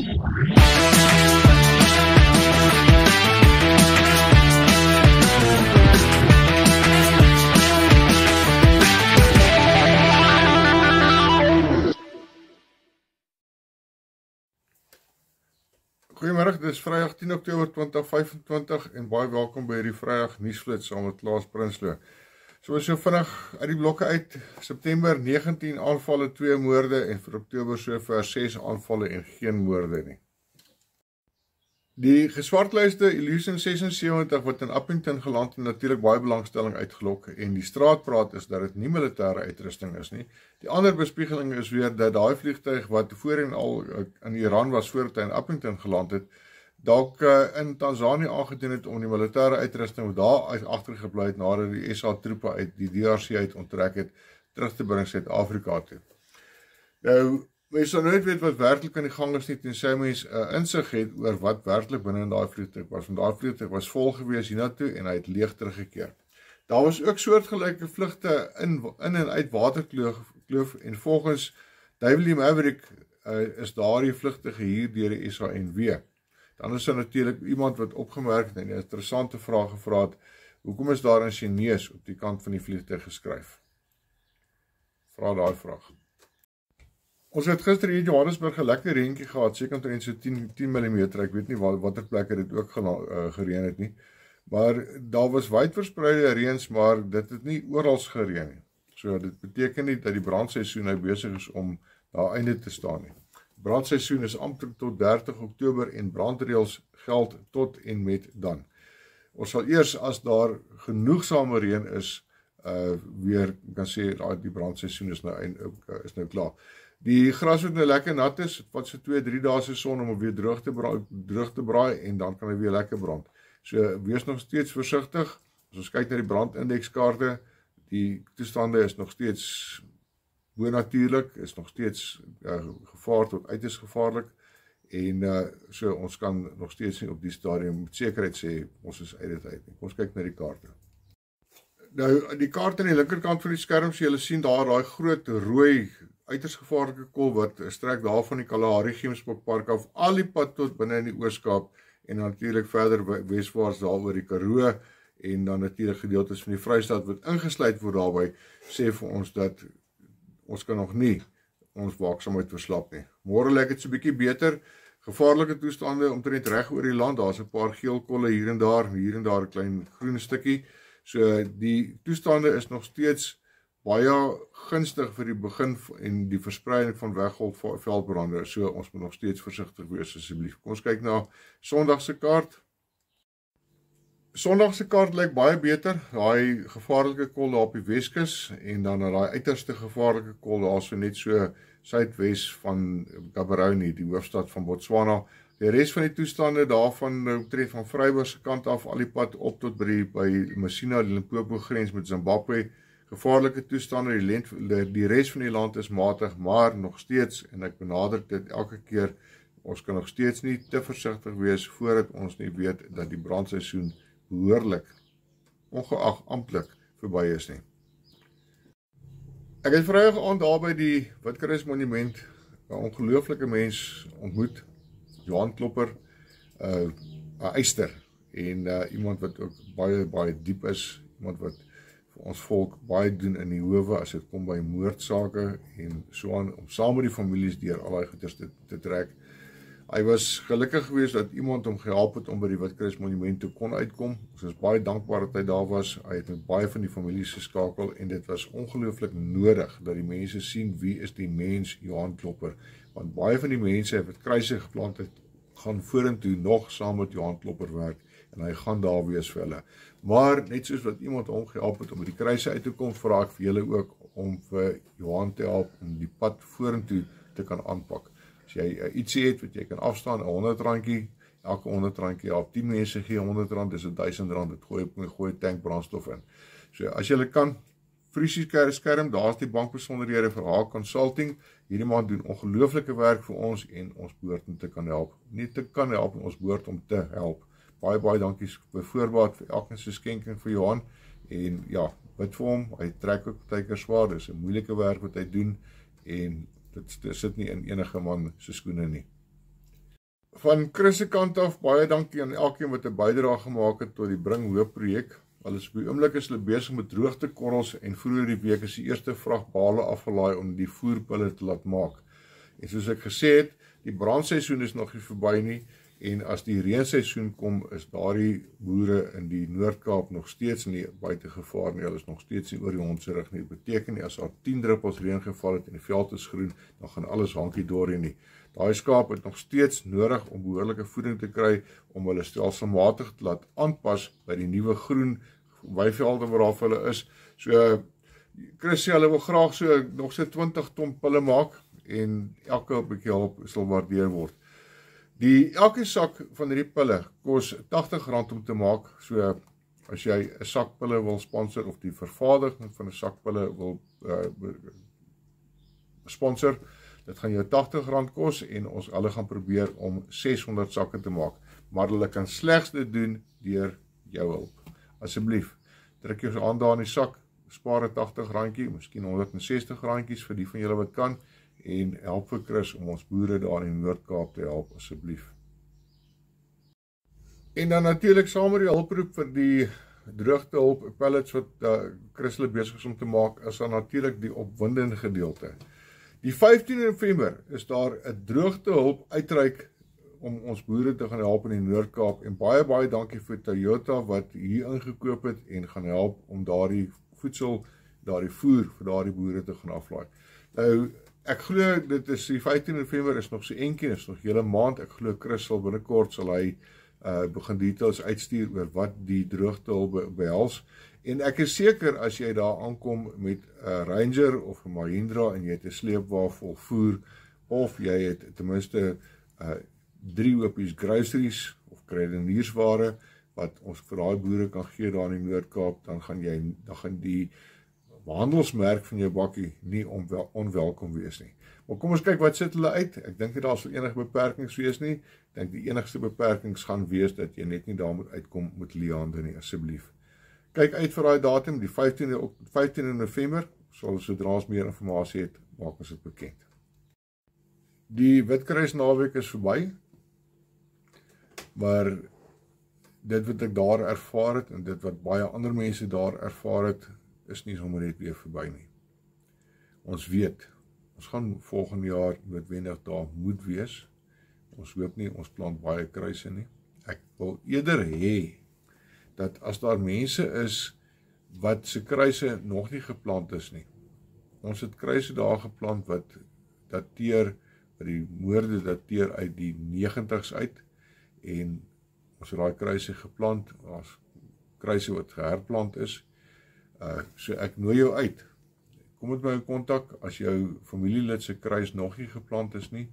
Goeiemiddag, dit is Vrydag 10 Oktober 2025 en baie welkom by hierdie Vrydag nuusflits saam met Klaas Prinsloo. So vinnig uit die blokke uit. September 19 aanvalle, 2 moorde en vir Oktober sover 6 aanvalle en geen moorde nie. Die geswartlyste Illusion 76 wat in Appington geland en natuurlik baie belangstelling uitgelok en die straatpraat is dat dit nie militêre uitrusting is nie. Die ander bespiegeling is weer dat daai vliegtuig wat voorheen al in Iran was voordat hy in Appington geland het, dalk in Tanzanië aangedoen het om die militêre uitrusting wat daar agtergebly het nadat die SA troepe uit die DRC uit onttrek het, terug te bring Suid-Afrika toe. Nou, mens sal nooit weet wat werklik aan die gang is nie, tensy mens insig het oor wat werklik binne in daai vliegtuig was, want daai vliegtuig was vol gewees hiernatoe en hy het leeg teruggekeer. Daar was ook soortgelyke vlugte in en uit Waterkloof en volgens W. Maverick is daardie vlugte gehuur deur die SANW. Dan is daar natuurlik iemand wat opgemerk en 'n interessante vraag gevra het, hoekom is daar in Chinees op die kant van die vliegtuig geskryf? Vra daai vraag. Ons het gister hier in Johannesburg 'n lekker reentjie gehad, seker omtrent so 10 mm, ek weet nie watter plekke dit ook gereën het nie. Maar daar was wyd verspreide reëns, maar dit het nie oral gereën nie. So dit beteken nie dat die brandseisoen nou besig is om daar einde te staan nie. Brandseisoen is amptelik tot 30 Oktober en brandreëls geld tot en met dan. Ons sal eers as daar genoegsame reën is, weer kan sê die brandseisoen is nou klaar. Die gras wat nou lekker nat is, wat so 2-3 dae se son om weer droog te braai en dan kan hy weer lekker brand. So wees nog steeds versigtig. As ons kyk na die brandindekskaarte, die toestande is nog steeds bonatuurlik, is nog steeds gevaar tot uiters gevaarlik en so ons kan nog steeds nie op die stadium met sekerheid sê ons is uit dit uit nie. Ons kyk na die kaarte. Nou die kaart aan die linkerkant van die skerm, so julle sien daar daai groot rooi uiters gevaarlike kol wat strek daar van die Kalahari Gemsbokpark af al die pad tot binne in die Oos-Kaap en natuurlik verder weswaarts daar oor die Karoo en dan natuurlik gedeeltes van die Vrystaat wat ingesluit word daarby, sê vir ons dat ons kan nog nie ons waaksaamheid verslap nie. Môre lyk dit so 'n bietjie beter. Gevaarlike toestande omtrent reg oor die land. Daar's 'n paar geel kolle hier en daar 'n klein groen stukkie. So die toestande is nog steeds baie gunstig vir die begin en die verspreiding van veldbrande. So ons moet nog steeds versigtig wees asseblief. Kom ons kyk na Sondag se kaart. Sondag se kaart lyk baie beter. Daai gevaarlike kol daar op die Weskus en dan daai uiterste gevaarlike kol daar so net so suidwes van Gaborone, die hoofstad van Botswana. Die res van die toestande daarvan omtrent van Vryburg se kant af al die pad op tot by Masina, die Limpopo grens met Zimbabwe. Gevaarlike toestande, die res van die land is matig, maar nog steeds, en ek benadruk dit elke keer, ons kan nog steeds nie te versigtig wees voordat ons nie weet dat die brandseisoen behoorlik, ongeag amptelik, verby is nie. Ek het Vrydag aand daar by die Witkeris Monument 'n ongelooflike mens ontmoet, Johan Klopper, 'n eyster en iemand wat ook baie diep is, iemand wat vir ons volk baie doen in die howe as dit kom by moordsake en so aan, om saam met die families deur al die goeders te trek. Hy was gelukkig geweest dat iemand hom gehelp het om by die Witkeris Monument te kon uitkom. Ons is baie dankbaar dat hy daar was. Hy het met baie van die families geskakel en dit was ongelooflik nodig dat die mense sien wie is die mens Johan Klopper, want baie van die mense wat kruise geplant het, gaan vorentoe nog saam met Johan Klopper werk en hy gaan daar wees vir hulle. Maar net soos wat iemand hom gehelp het om by die kruise uit te kom, vra ek vir julle ook om vir Johan te help om die pad vorentoe te kan aanpak. As jy ietsie het wat jy kan afstaan, 'n R100, elke R100 help 10 mense gee R100, dis R1000, dit gooi 'n tank brandstof in. So as jy kan, Friesie skerm, daar's die bankbesonderhede vir haar consulting. Hierdie man doen ongelooflike werk vir ons en ons behoort om te kan help. Nie te kan help, ons behoort om te help. Baie dankie byvoorbeeld vir elke se skenking vir Johan en ja, bid vir hom. Hy trek ook baie keer swaar, dis 'n moeilike werk wat hy doen en dit sit nie in enige man se skoene nie. Van Chris se kant af, baie dankie aan elkeen wat 'n bydrae gemaak het tot die Bring Hoop projek. Alles op die oomblik is hulle besig met droogtekorrels en vroeër die week is die eerste vrag bale afgelaai om die voerpille te laat maak. En soos ek gesê het, die brandseisoen is nog nie verby nie en as die reenseisoen kom, is daardie boere in die Noord-Kaap nog steeds nie buite gevaar nie. Hulle is nog steeds nie oor die hond se rug nie. Dit beteken nie as daar 10 druppels reën geval het en die veld is groen, dan gaan alles hankie-dorie nie. Daai skaap het nog steeds nodig om behoorlike voeding te kry om hulle stelselmatig te laat aanpas by die nuwe groen weivelde waar hulle is. So Chris sê hulle wil graag nog so 20 ton pille maak en elke bietjie hulp sal waardeer word. Elke sak van hierdie pille kos R80 om te maak. So as jy 'n sak pille wil sponsor of die vervaardiging van 'n sak pille wil sponsor, dit gaan jou R80 kos en ons alle gaan probeer om 600 sakke te maak. Maar hulle kan slegs dit doen deur jou hulp. Asseblief, druk jou aan daar in die sak, spaar 'n R80, miskien R160 vir die van julle wat kan en help vir Chris om ons boere daar in die Noord-Kaap te help asseblief. En dan natuurlik saam met die hulproep vir die droogtehulp pellets wat Chris hulle besig is om te maak, is dan natuurlik die opwindende gedeelte. Die 15 November is daar 'n droogtehulp uitreik om ons boere te gaan help in die Noord-Kaap en baie dankie vir Toyota wat hier ingekoop het en gaan help om daardie voedsel, daardie voer vir daardie boere te gaan aflaai. Nou, ek glo dit is die 15 November is nog so eentjie, is nog hele maand. Ek glo Chris sal binnekort sal hy begin details uitstuur oor wat die droogtehulp behels. En ek is seker as jy daar aankom met 'n Ranger of 'n Mahindra en jy het 'n sleepwa vol voer of jy het ten minste 3 hoopies groceries of kruideniersware wat ons vir daai boere kan gee daar in die Noord-Kaap, dan gaan die handelsmerk van jou bakkie nie onwelkom wees nie. Maar kom ons kyk wat sit hulle uit. Ek dink nie daar sal enige beperkings wees nie. Ek dink die enigste beperkings gaan wees dat jy net nie daar moet uitkom met leeande nie, asseblief. Kyk uit vir daai datum, die 15 November, sodra ons meer inligting het, maak ons dit bekend. Die Witkruisnaweek is verby, maar dit wat ek daar ervaar het en dit wat baie ander mense daar ervaar het, is nie sommer net weer verby nie. Ons weet, ons gaan volgende jaar noodwendig daar moet wees. Ons hoop nie, ons plant baie kruise nie. Ek wil eerder hê dat as daar mense is wat se kruise nog nie geplant is nie. Ons het kruise daar geplant wat die moorde dateer uit die 90's uit en ons het daai kruise geplant as kruise wat geherplant is. So ek nooi jou uit. Kom met my in kontak as jou familielid se kruis nog nie geplant is nie.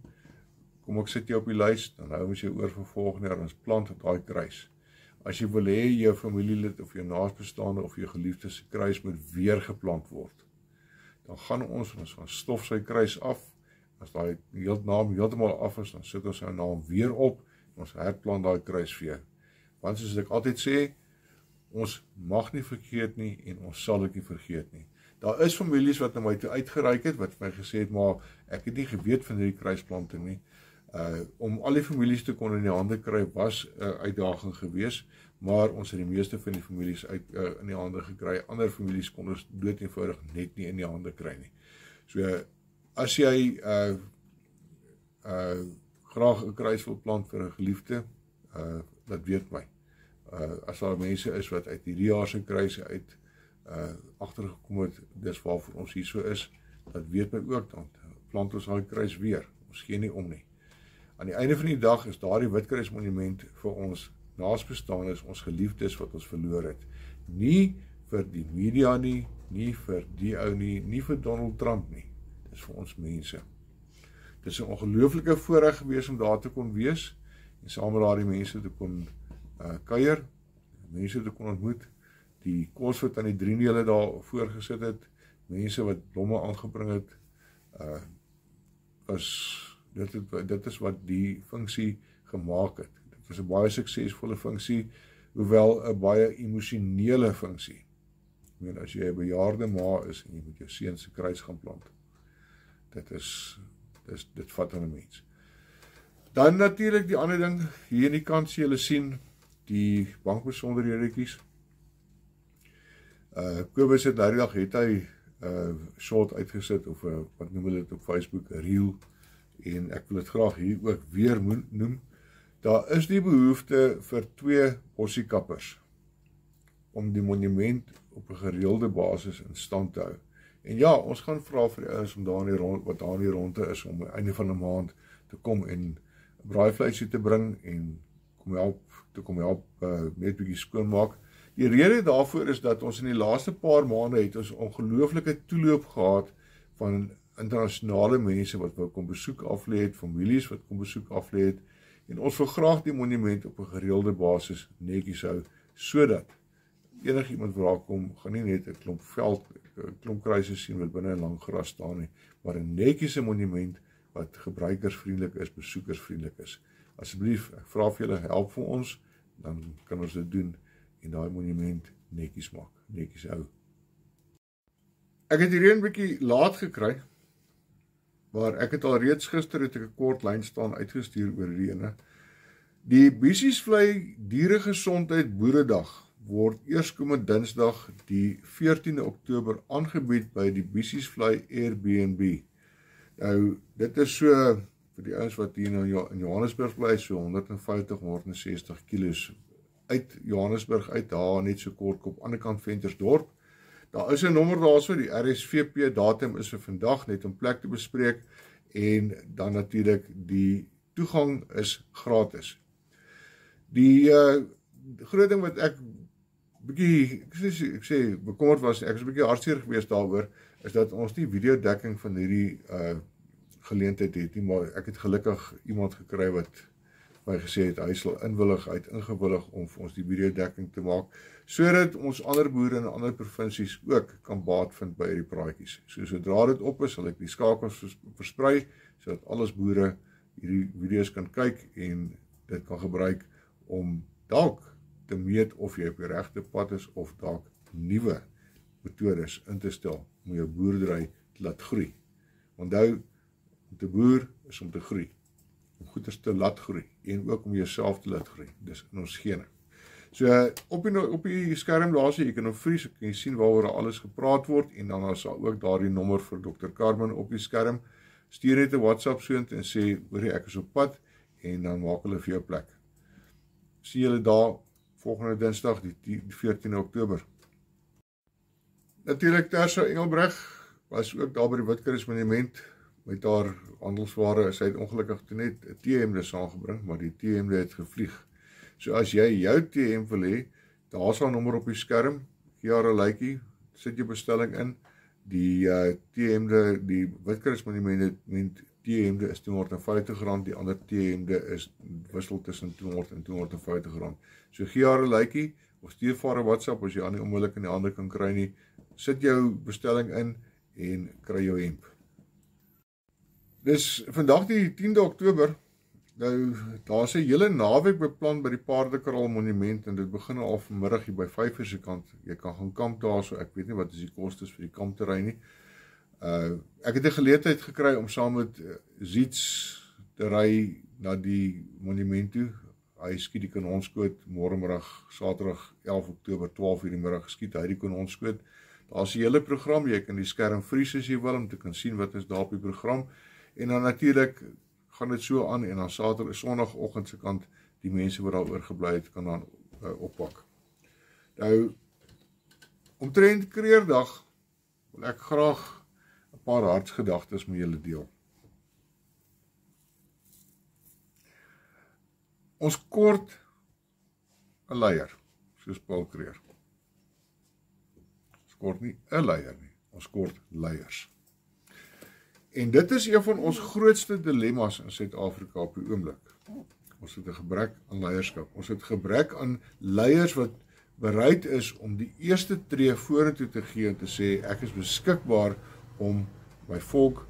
Kom ek sit jy op die lys, dan hou ons jou oor vir volgende jaar, ons plant daai kruis. As jy wil hê jou familielid of jou naasbestaande of jou geliefde se kruis moet weer geplant word, dan gaan ons gaan stof sy kruis af. As daai naam heeltemal af is, dan sit ons sy naam weer op en ons herplant daai kruis vir jou. Want soos ek altyd sê, ons mag nie vergeet nie en ons sal dit nie vergeet nie. Daar is families wat na my toe uitgereik het, wat my gesê het, maar ek het nie geweet van hierdie kruisplanting nie. Om al die families te kon in die hande kry, was 'n uitdaging gewees, maar ons het die meeste van die families in die hande gekry. Ander families kon ons dood eenvoudig net nie in die hande kry nie. So, as jy graag 'n kruis wil plant vir 'n geliefde, dat weet my. As daar mense is wat uit hierdie jaar se kruise uit agtergekom het, dis waarvoor ons hier so is, dat weet my ook, dan plant ons daai kruis weer. Ons gee nie om nie. Aan die einde van die dag is daardie Witkruismonument vir ons naasbestaanes, ons geliefdes wat ons verloor het. Nie vir die media nie, nie vir die ou nie vir Donald Trump nie. Dis vir ons mense. Dit is 'n ongelooflike voorreg gewees om daar te kon wees en saam met daardie mense te kon kuier, mense te kon ontmoet, die kos wat aan die drienele daar voorgesit het, mense wat blomme aangebring het, dit is wat die funksie gemaak het. Dit was 'n baie suksesvolle funksie, hoewel 'n baie emosionele funksie. Ek meen, as jy 'n bejaarde ma is en jy moet jou seun se kruis gaan plant, dit vat aan 'n mens. Dan natuurlik die ander ding, hier in die kant sien julle sien die bankbesonderhedjies. Kobus het daardie dag het hy short uitgesit of wat noem hulle dit op Facebook, 'n reel, en ek wil dit graag hier ook weer noem. Daar is die behoefte vir 2 bossiekappers om die monument op 'n gereelde basis in stand te hou. En ja, ons gaan vra vir die ouens om wat daar in die ronde is om einde van die maand te kom en braaivleisie te bring en kom help net bietjie skoonmaak. Die rede daarvoor is dat ons in die laaste paar maande het ons ongelooflike toeloop gehad van internasionale mense wat wou kom besoek aflê het, families wat kom besoek aflê het, en ons wil graag die monument op 'n gereelde basis netjies hou, sodat enigiemand waar kom, gaan nie net 'n klomp kruise sien wat binne 'n lang gras staan nie, maar 'n netjiese monument wat gebruikersvriendelik is, besoekersvriendelik is. Asseblief, ek vra vir julle help vir ons, dan kan ons dit doen en daai monument netjies maak, netjies hou. Ek het hierdie 'n bietjie laat gekry, maar ek het al reeds gister het ek 'n kort lyn staan uitgestuur oor hierdie ene. Die Bissiesvlei Dieregesondheid Boeredag word eerskomende Dinsdag die 14de Oktober aangebied by die Bissiesvlei Airbnb. Nou, dit is so, vir die ouens wat hier in Johannesburg bly, so 150-160 kilos uit Johannesburg uit, daar net so Kortkop, aan die kant Ventersdorp. Daar is 'n nommer daarso, die RSVP datum is vir vandag, net om plek te bespreek, en dan natuurlik die toegang is gratis. Die groot ding wat ek sê bekommerd was, ek is 'n bietjie hartseer gewees daaroor, is dat ons nie videodekking van hierdie geleentheid het nie, maar ek het gelukkig iemand gekry wat my gesê het, hy sal ingewillig om vir ons die videodekking te maak, sodat ons ander boere in ander provinsies ook kan baat vind by hierdie praatjies. So sodra dit op is, sal ek die skakels versprei, sodat alles boere hierdie video's kan kyk en dit kan gebruik om dalk te meet of jy op die regte pad is of dalk nuwe metodes in te stel om jou boerdery te laat groei. Onthou, om te boer is om te groei, om goeders te laat groei en ook om jouself te laat groei. Dis in ons gene. So op die skerm daar sê, jy kan op vries, kan jy sien waaroor alles gepraat word, en dan is daar ook daardie nommer vir Dr. Carmen op die skerm. Stuur net 'n WhatsApp soontoe en sê, hoorie, ek is op pad, en dan maak hulle vir jou plek. Sien julle daar volgende Dinsdag, die 14de Oktober. Natuurlik Tersa Engelbreg was ook daar by die Witkeris Monument met haar handelsware. Sy het ongelukkig toe net 'n T-hemde saamgebring, maar die T-hemde het gevlieg. So as jy jou T-hem wil hê, daar is haar nommer op die skerm, gee haar 'n likeie, sit jou bestelling in. Die T-hemde, die Witkeris Monument T-hemde is R250, die ander T-hemde is wissel tussen R200 en R250. So gee haar 'n likeie, of stuur vir haar 'n WhatsApp as jy aan nie onmiddellik in die hande kan kry nie. Sit jou bestelling in en kry jou hemp. Dis vandag die 10de Oktober. Nou, daar is 'n hele naweek beplan by die Paardekraal Monument, en dit begin al vanmiddag hier by 5:00 se kant. Jy kan gaan kamp daar, so ek weet nie wat is die kostes vir die kampterrein nie. Ek het 'n geleentheid gekry om saam met Ziets te ry na die monument toe. Hy skiet die kanonskoot môremiddag, Saterdag 11 Oktober 12:00 die middag skiet hy die kanonskoot. Daar's 'n hele program, jy kan die skerm vries as jy wil om te kan sien wat is daar op die program. En dan natuurlik gaan dit so aan, en dan Saterdag, Sondagoggend se kant, die mense wat daar oorgebly het, kan dan oppak. Nou, omtrent Kreerdag wil ek graag 'n paar hartsgedagtes met julle deel. Ons kort 'n leier, soos Paul Kreer. Ons kort nie 'n leier nie, ons kort leiers. En dit is een van ons grootste dilemma's in Suid-Afrika op die oomblik. Ons het 'n gebrek aan leierskap. Ons het gebrek aan leiers wat bereid is om die eerste tree vorentoe te gee en te sê, ek is beskikbaar om my volk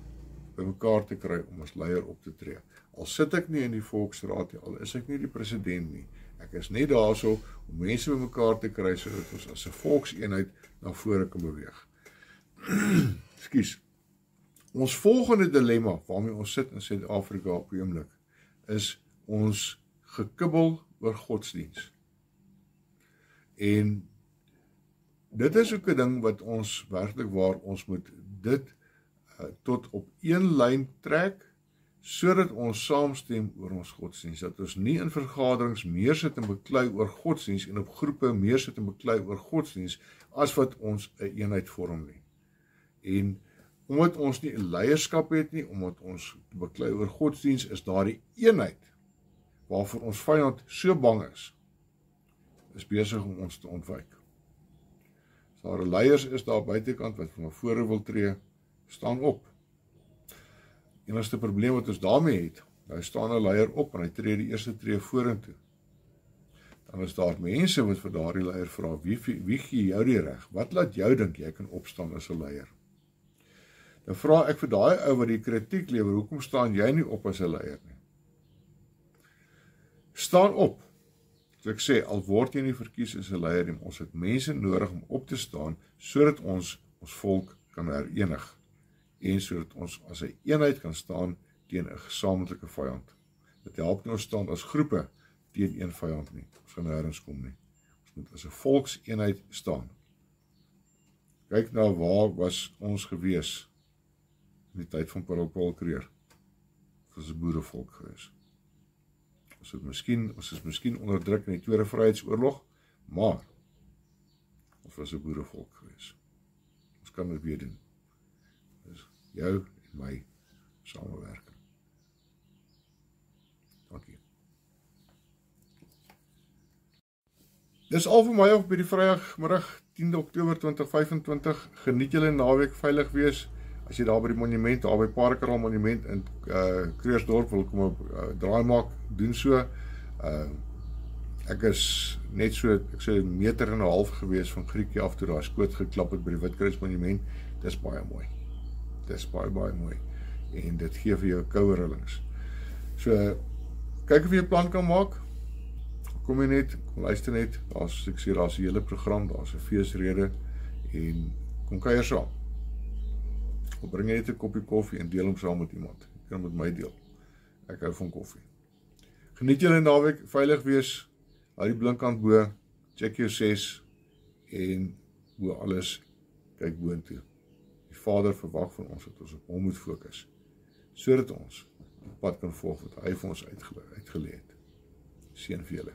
bymekaar te kry om as leier op te tree. Al sit ek nie in die volksraad nie, al is ek nie die president nie. Ek is net daarso om mense bymekaar te kry sodat ons as 'n volkseenheid na vore kan beweeg. Ekskuus. Ons volgende dilemma waarmee ons sit in Suid-Afrika op die oomblik is ons gekibbel oor godsdiens. En dit is ook 'n ding wat ons werklik waar ons moet dit tot op een lyn trek, sodat ons saamstem oor ons godsdiens, dat ons nie in vergaderings meer sit en beklei oor godsdiens en op groepe meer sit en beklei oor godsdiens, as wat ons 'n eenheid vorm nie. En omdat ons nie 'n leierskap het nie, omdat ons beklei oor godsdiens, is daar die eenheid, waarvoor ons vyand so bang is besig om ons te ontwyk. As daar leiers is daar buitekant wat van vore wil tree, staan op. Enigste probleem wat ons daarmee het, daar staan 'n leier op en hy tree die eerste tree vorentoe. Dan is daar mense wat vir daardie leier vra, wie gee jou die reg? Wat laat jou dink jy kan opstaan as 'n leier? Dan vra ek vir daai ou wat die kritiek lewer, hoekom staan jy nie op as 'n leier nie? Staan op. So ek sê, al word jy nie verkies as 'n leier nie, ons het mense nodig om op te staan, sodat ons volk kan herenig, en sodat ons as 'n eenheid kan staan teen 'n gesamentlike vyand. Dit help nie ons staan as groepe teen een vyand nie, ons gaan nêrens kom nie. Ons moet as 'n volkseenheid staan. Kyk nou, waar was ons gewees in die tyd van Paul Kruger? Ons was 'n boerevolk gewees. Ons is miskien onderdruk in die Tweede Vryheidsoorlog, maar ons was 'n boerevolk gewees. Ons kan dit weer doen. Dus jou en my samewerking. Dankie. Dis al vir my op by die Vrydagmiddag 10 Oktober 2025. Geniet julle naweek, veilig wees. As jy daar by die monument, daar by Paardekraal monument in Krugersdorp wil kom draai maak, doen so. Ek is net so, ek sê 1,5 meter gewees van Griekie af toe daar skoot geklap het by die Witkruis monument. Dis baie mooi. Dis baie mooi. En dit gee vir jou koue rillings. So, kyk of jy 'n plan kan maak. Kom jy net, kom luister net. Daar's 'n hele program, daar's 'n feesrede en kom kuier saam. Of bring net 'n koppie koffie en deel hom saam met iemand. Jy kan met my deel. Ek hou van koffie. Geniet julle naweek, veilig wees. Hou die blinkkant bo, check jou 6 en bo alles kyk boontoe. Die Vader verwag van ons dat ons op hom moet fokus, sodat ons die pad kan volg wat hy vir ons uitgelê het. Seën vir julle.